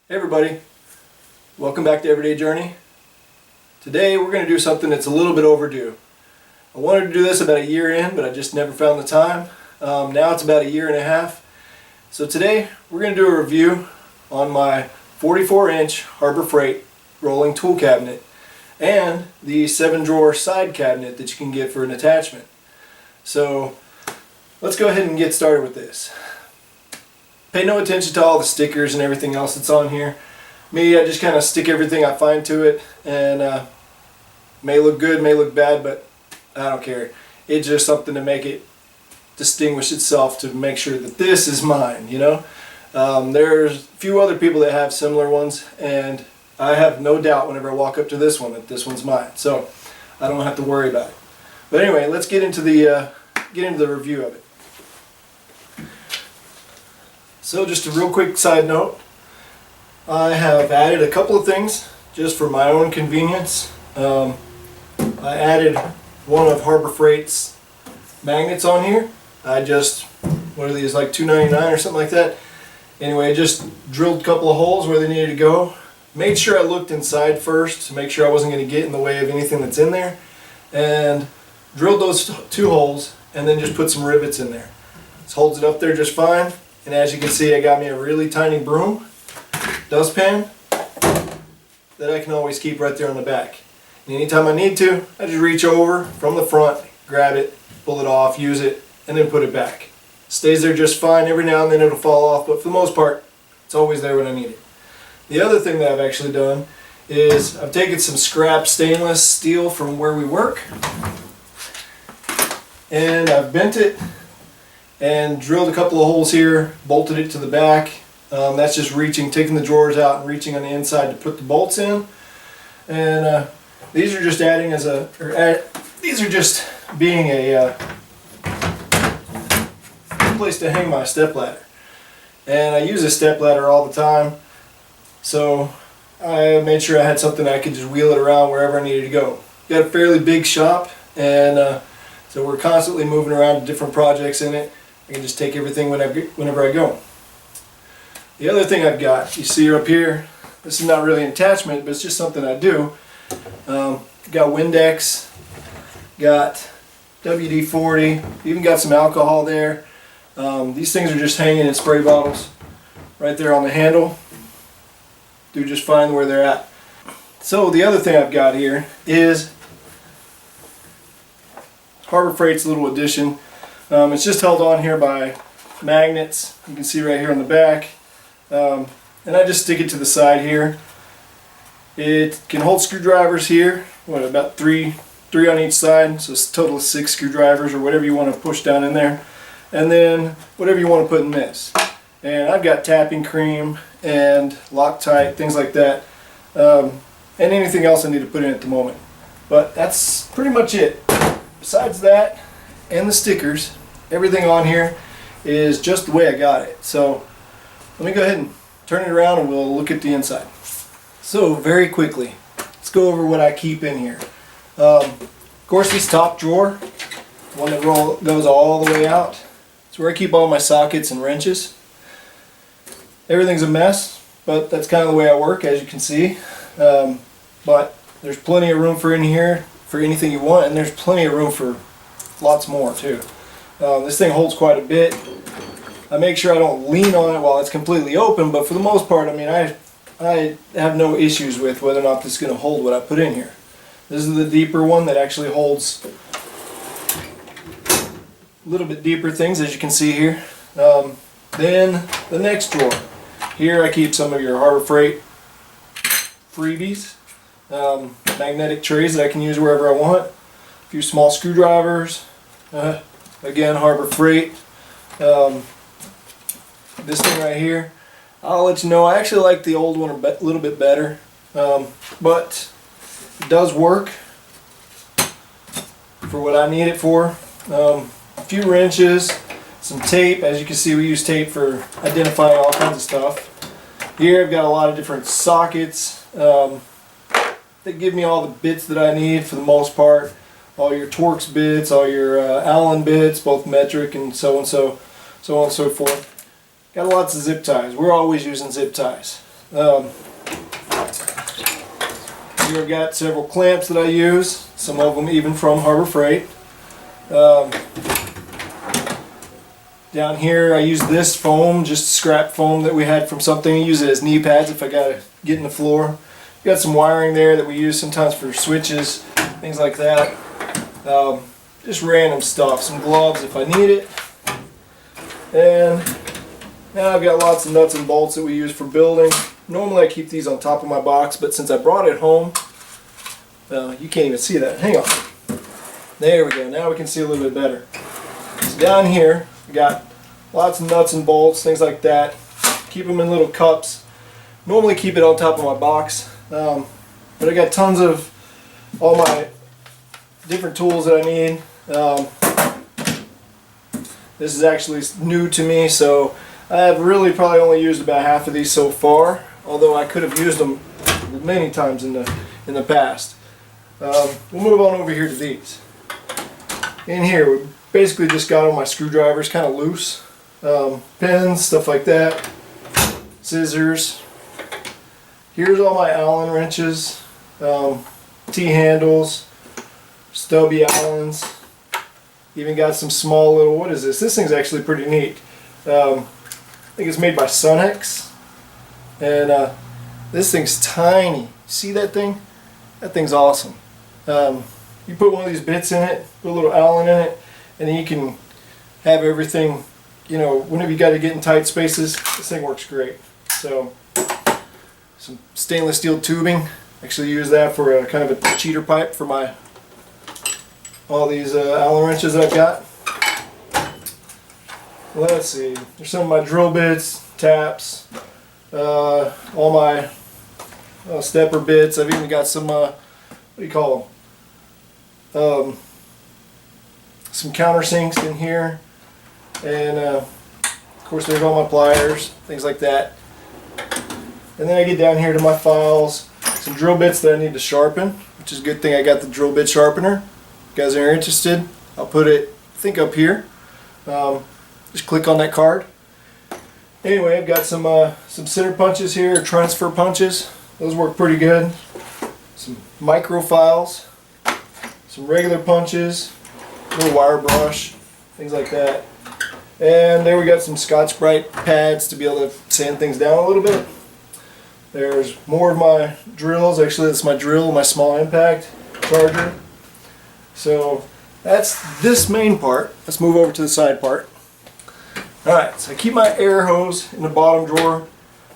Hey everybody, welcome back to Everyday Journey. Today we're going to do something that's a little bit overdue. I wanted to do this about a year in, but I just never found the time. Now it's about a year and a half. So today we're going to do a review on my 44-inch Harbor Freight rolling tool cabinet and the 7-drawer side cabinet that you can get for an attachment. So let's go ahead and get started with this. Pay no attention to all the stickers and everything else that's on here. Me, I just kind of stick everything I find to it, and may look good, may look bad, but I don't care. It's just something to make it distinguish itself, to make sure that this is mine, you know. There's a few other people that have similar ones, and I have no doubt whenever I walk up to this one that this one's mine, so I don't have to worry about it. But anyway, let's get into the review of it. So just a real quick side note, I have added a couple of things just for my own convenience. I added one of Harbor Freight's magnets on here. I just, what are these, like $2.99 or something like that? Anyway, I just drilled a couple of holes where they needed to go. Made sure I looked inside first to make sure I wasn't going to get in the way of anything that's in there. And drilled those two holes and then just put some rivets in there. This holds it up there just fine. And as you can see, I got me a really tiny broom, dustpan, that I can always keep right there on the back. And anytime I need to, I just reach over from the front, grab it, pull it off, use it, and then put it back. Stays there just fine. Every now and then it'll fall off, but for the most part, it's always there when I need it. The other thing that I've actually done is I've taken some scrap stainless steel from where we work, and I've bent it and drilled a couple of holes here, bolted it to the back. That's just reaching, taking the drawers out and reaching on the inside to put the bolts in. And these are just adding as a, these are just being a place to hang my stepladder. And I use a stepladder all the time, so I made sure I had something I could just wheel it around wherever I needed to go. Got a fairly big shop, and so we're constantly moving around to different projects in it. I can just take everything whenever I go. The other thing I've got, you see up here, this is not really an attachment, but it's just something I do. Got Windex, got WD-40, even got some alcohol there. These things are just hanging in spray bottles right there on the handle. Do just fine where they're at. So the other thing I've got here is Harbor Freight's little addition. It's just held on here by magnets. You can see right here on the back. And I just stick it to the side here. It can hold screwdrivers here, about three on each side, so it's a total of 6 screwdrivers or whatever you want to push down in there. And then whatever you want to put in this. And I've got tapping cream and Loctite, things like that. And anything else I need to put in at the moment. But that's pretty much it. Besides that, and the stickers, everything on here is just the way I got it. So let me go ahead and turn it around and we'll look at the inside. So very quickly, let's go over what I keep in here. Of course, this top drawer, one that goes all the way out, it's where I keep all my sockets and wrenches. Everything's a mess, but that's kind of the way I work, as you can see. But there's plenty of room for in here for anything you want, and there's plenty of room for lots more too. This thing holds quite a bit. I make sure I don't lean on it while it's completely open, but for the most part, I mean, I have no issues with whether or not this is going to hold what I put in here. This is the deeper one that actually holds a little bit deeper things, as you can see here. Then the next drawer. Here I keep some of your Harbor Freight freebies, magnetic trays that I can use wherever I want. A few small screwdrivers, again Harbor Freight. This thing right here, I'll let you know, I actually like the old one a little bit better, but it does work for what I need it for. A few wrenches, some tape. As you can see, we use tape for identifying all kinds of stuff. Here I've got a lot of different sockets that give me all the bits that I need for the most part. All your Torx bits, all your Allen bits, both metric and so on and so forth. Got lots of zip ties. We're always using zip ties. Here I've got several clamps that I use, some of them even from Harbor Freight. Down here I use this foam, just scrap foam that we had from something. I use it as knee pads if I gotta get in the floor. Got some wiring there that we use sometimes for switches, things like that. Just random stuff, some gloves if I need it. And now I've got lots of nuts and bolts that we use for building. Normally I keep these on top of my box, but since I brought it home, you can't even see that. Hang on. There we go. Now we can see a little bit better. So down here, we got lots of nuts and bolts, things like that. Keep them in little cups. Normally keep it on top of my box, but I got tons of all my different tools that I need. This is actually new to me, so I have really probably only used about half of these so far, although I could have used them many times in the past. We'll move on over here to these. In here we basically just got all my screwdrivers kind of loose, pins, stuff like that, scissors. Here's all my Allen wrenches, T-handles, stubby Allens. Even got some small little, what is this? This thing's actually pretty neat. I think it's made by Sunex, and this thing's tiny. See that thing? That thing's awesome. You put one of these bits in it, put a little Allen in it, and then you can have everything, you know, whenever you got to get in tight spaces, this thing works great. So, some stainless steel tubing. Actually use that for a kind of a cheater pipe for all these Allen wrenches that I've got. Let's see, there's some of my drill bits, taps, all my stepper bits. I've even got some, what do you call them? Some countersinks in here, and of course there's all my pliers, things like that. And then I get down here to my files, some drill bits that I need to sharpen, which is a good thing I got the drill bit sharpener. If you guys are interested, I'll put it, I think, up here. Just click on that card. Anyway, I've got some center punches here, transfer punches. Those work pretty good. Some micro files, some regular punches, a little wire brush, things like that. And there we got some Scotch-Brite pads to be able to sand things down a little bit. There's more of my drills. Actually, that's my drill, my small impact charger. So that's this main part. Let's move over to the side part. Alright, so I keep my air hose in the bottom drawer.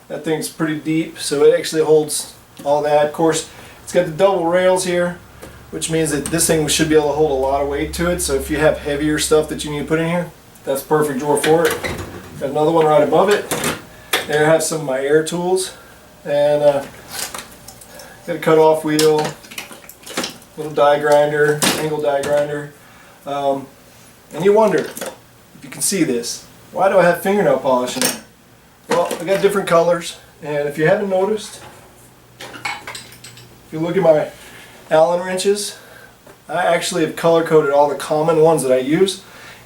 That thing's pretty deep, so it actually holds all that. Of course, it's got the double rails here, which means that this thing should be able to hold a lot of weight to it. So if you have heavier stuff that you need to put in here, that's a perfect drawer for it. Got another one right above it. There I have some of my air tools. And got a cut-off wheel, little die grinder, angle die grinder. And you wonder if you can see this. Why do I have fingernail polish in there? Well, I got different colors, and if you haven't noticed, if you look at my Allen wrenches, I actually have color-coded all the common ones that I use,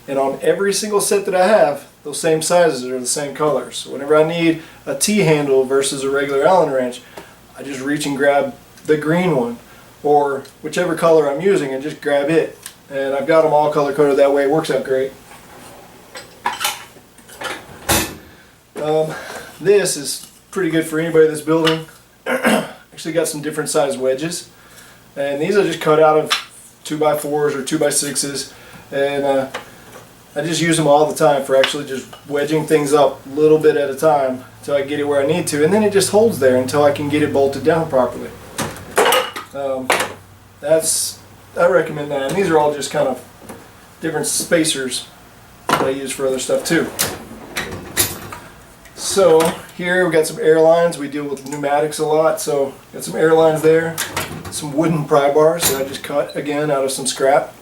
and on every single set that I have, those same sizes are the same colors. So whenever I need a T-handle versus a regular Allen wrench, I just reach and grab the green one, or whichever color I'm using, and just grab it. And I've got them all color-coded that way. It works out great. This is pretty good for anybody that's building. Actually got some different size wedges, and these are just cut out of 2x4s or 2x6s, and I just use them all the time for actually just wedging things up a little bit at a time until I get it where I need to, and then it just holds there until I can get it bolted down properly. I recommend that, and these are all just kind of different spacers that I use for other stuff too. So here we've got some air lines. We deal with pneumatics a lot, so got some air lines there, some wooden pry bars that I just cut again out of some scrap.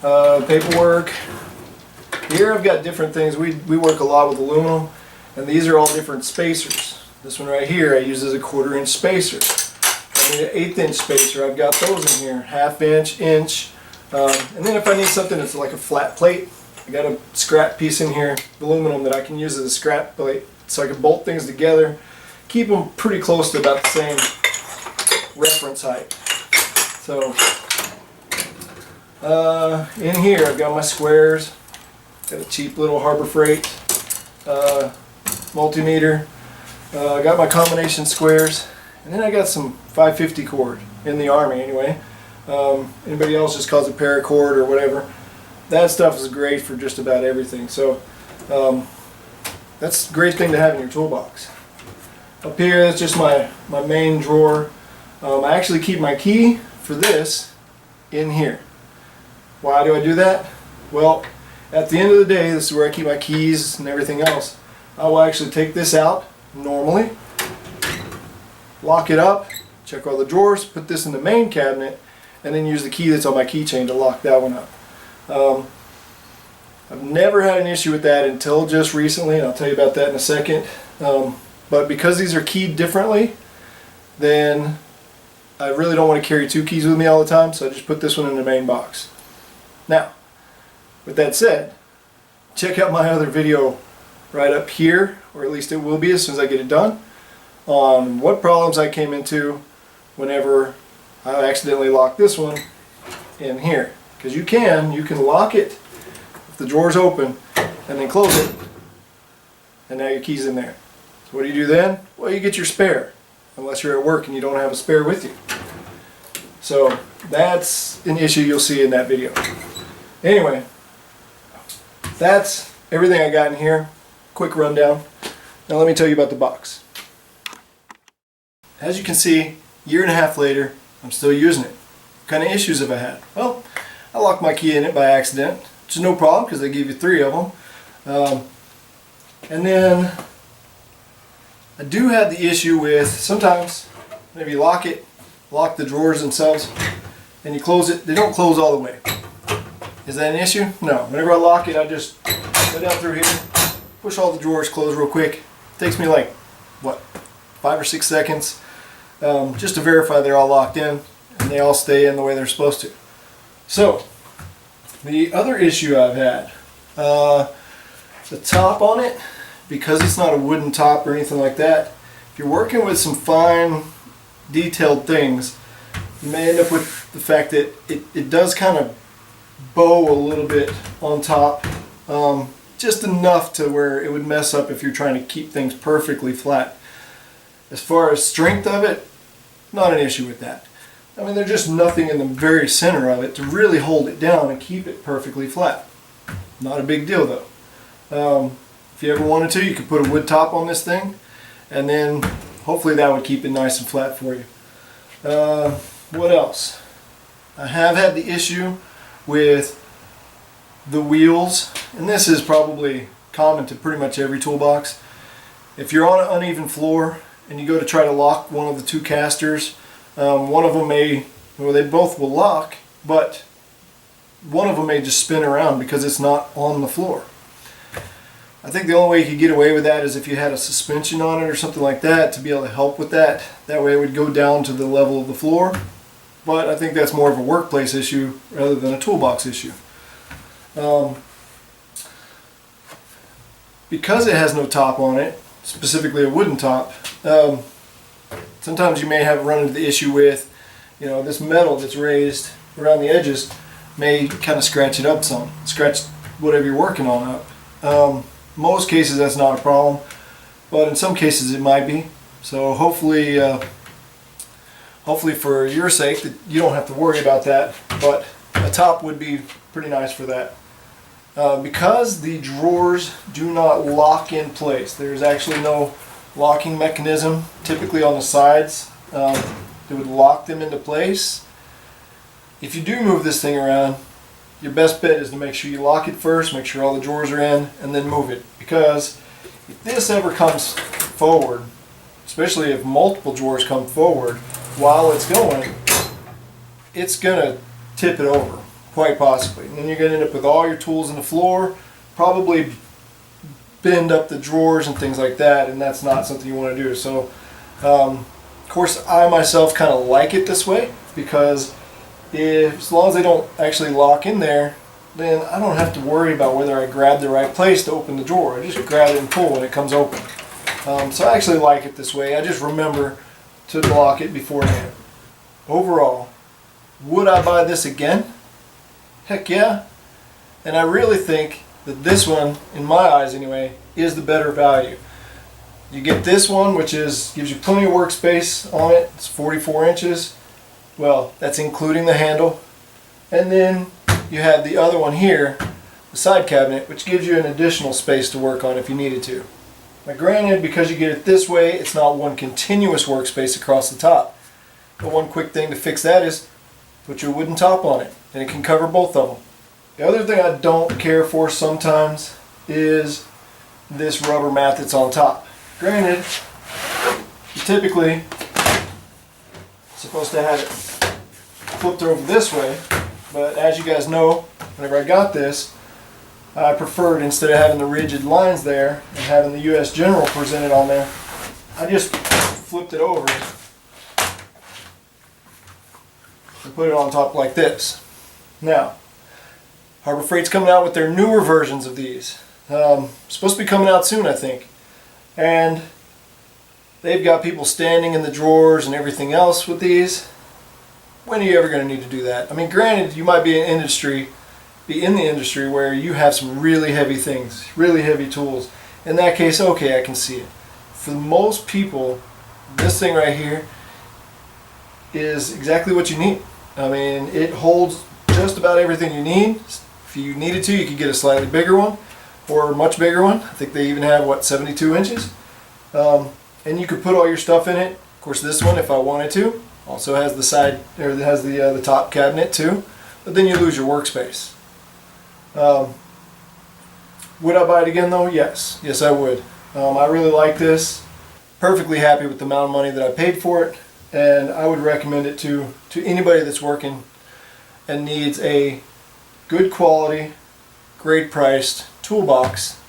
Paperwork. Here I've got different things. We work a lot with aluminum, and these are all different spacers. This one right here I use as a 1/4 inch spacer. I need an 1/8 inch spacer. I've got those in here, 1/2 inch, inch. And then if I need something that's like a flat plate, I got a scrap piece in here, aluminum, that I can use as a scrap plate, so I can bolt things together keep them pretty close to about the same reference height. So in here I've got my squares, got a cheap little Harbor Freight multimeter, I got my combination squares, and then I got some 550 cord in the Army anyway. Anybody else just calls it paracord or whatever. That stuff is great for just about everything. So that's a great thing to have in your toolbox. Up here, that's just my main drawer. I actually keep my key for this in here. Why do I do that? Well, at the end of the day, this is where I keep my keys and everything else. I will actually take this out normally, lock it up, check all the drawers, put this in the main cabinet, and then use the key that's on my keychain to lock that one up. I've never had an issue with that until just recently, and I'll tell you about that in a second. But because these are keyed differently, then I really don't want to carry two keys with me all the time, so I just put this one in the main box. Now, with that said, check out my other video right up here, or at least it will be as soon as I get it done, on what problems I came into whenever I accidentally locked this one in here. Because you can lock it if the drawer's open and then close it, and now your key's in there. So what do you do then? Well, you get your spare, unless you're at work and you don't have a spare with you. So that's an issue you'll see in that video. Anyway, that's everything I got in here. Quick rundown. Now let me tell you about the box. As you can see, a year and a half later, I'm still using it. What kind of issues have I had? Well, I locked my key in it by accident, which is no problem because they give you 3 of them. And then I do have the issue with sometimes maybe you lock the drawers themselves, and you close it, they don't close all the way. Is that an issue? No. Whenever I lock it, I just go down through here, push all the drawers closed real quick. It takes me like, what, 5 or 6 seconds just to verify they're all locked in and they all stay in the way they're supposed to. So, the other issue I've had, the top on it, because it's not a wooden top or anything like that, if you're working with some fine detailed things, you may end up with the fact that it does kind of bow a little bit on top, just enough to where it would mess up if you're trying to keep things perfectly flat. As far as strength of it, not an issue with that. I mean, there's just nothing in the very center of it to really hold it down and keep it perfectly flat. Not a big deal though. If you ever wanted to, you could put a wood top on this thing, and then hopefully that would keep it nice and flat for you. What else? I have had the issue with the wheels, and this is probably common to pretty much every toolbox. If you're on an uneven floor and you go to try to lock one of the 2 casters, one of them may, well, they both will lock, but one of them may just spin around because it's not on the floor. I think the only way you could get away with that is if you had a suspension on it or something like that to be able to help with that. That way it would go down to the level of the floor. But I think that's more of a workplace issue rather than a toolbox issue. Because it has no top on it, specifically a wooden top, sometimes you may have run into the issue with, this metal that's raised around the edges may kind of scratch it up some, scratch whatever you're working on up. Most cases that's not a problem, but in some cases it might be. So hopefully for your sake that you don't have to worry about that, but a top would be pretty nice for that. Because the drawers do not lock in place, there's actually no locking mechanism typically on the sides that would lock them into place. If you do move this thing around, your best bet is to make sure you lock it first, make sure all the drawers are in, and then move it. Because if this ever comes forward, especially if multiple drawers come forward while it's going, it's going to tip it over, quite possibly. And then you're going to end up with all your tools on the floor, probably bend up the drawers and things like that, and that's not something you want to do. So, of course, I myself kind of like it this way, because as long as they don't actually lock in there, then I don't have to worry about whether I grab the right place to open the drawer. I just grab it and pull when it comes open. So I actually like it this way. I just remember to lock it beforehand. Overall, would I buy this again? Heck yeah. And I really think that this one, in my eyes anyway, is the better value. You get this one, which gives you plenty of workspace on it. It's 44 inches. Well, that's including the handle. And then you have the other one here, the side cabinet, which gives you an additional space to work on if you needed to. Now granted, because you get it this way, it's not one continuous workspace across the top. But one quick thing to fix that is put your wooden top on it, and it can cover both of them. The other thing I don't care for sometimes is this rubber mat that's on top. Granted, you typically supposed to have it flipped over this way, but as you guys know, whenever I got this, I preferred, instead of having the rigid lines there and having the US General presented on there, I just flipped it over and put it on top like this. Now, Harbor Freight's coming out with their newer versions of these. Supposed to be coming out soon, I think. And they've got people standing in the drawers and everything else with these. When are you ever going to need to do that? I mean, granted, you might be in the industry where you have some really heavy things, really heavy tools. In that case, okay, I can see it. For most people, this thing right here is exactly what you need. I mean, it holds just about everything you need. If you needed to, you could get a slightly bigger one or a much bigger one. I think they even have, what, 72 inches? And you could put all your stuff in it. Of course, this one, if I wanted to, also has the side, or it has the top cabinet too. But then you lose your workspace. Would I buy it again though? Yes. Yes, I would. I really like this. Perfectly happy with the amount of money that I paid for it. And I would recommend it to anybody that's working and needs a good quality, great priced toolbox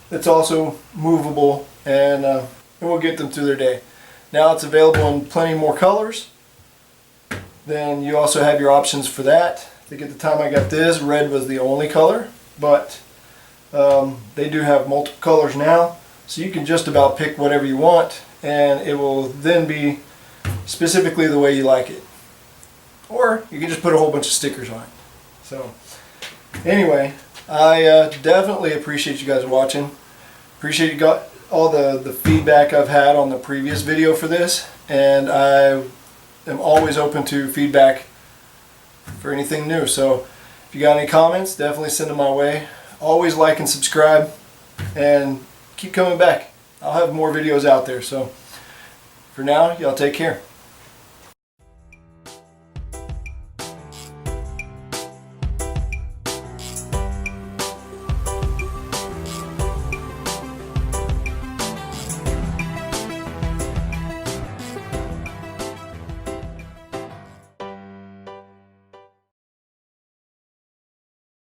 that's also movable and will get them through their day. Now it's available in plenty more colors. Then you also have your options for that. I think at the time I got this, red was the only color, but they do have multiple colors now, so you can just about pick whatever you want and it will then be specifically the way you like it. Or you can just put a whole bunch of stickers on it. So anyway, I definitely appreciate you guys watching. Appreciate you got all the feedback I've had on the previous video for this, and I am always open to feedback for anything new. So if you got any comments, definitely send them my way. Always like and subscribe, and keep coming back. I'll have more videos out there. So for now, y'all take care.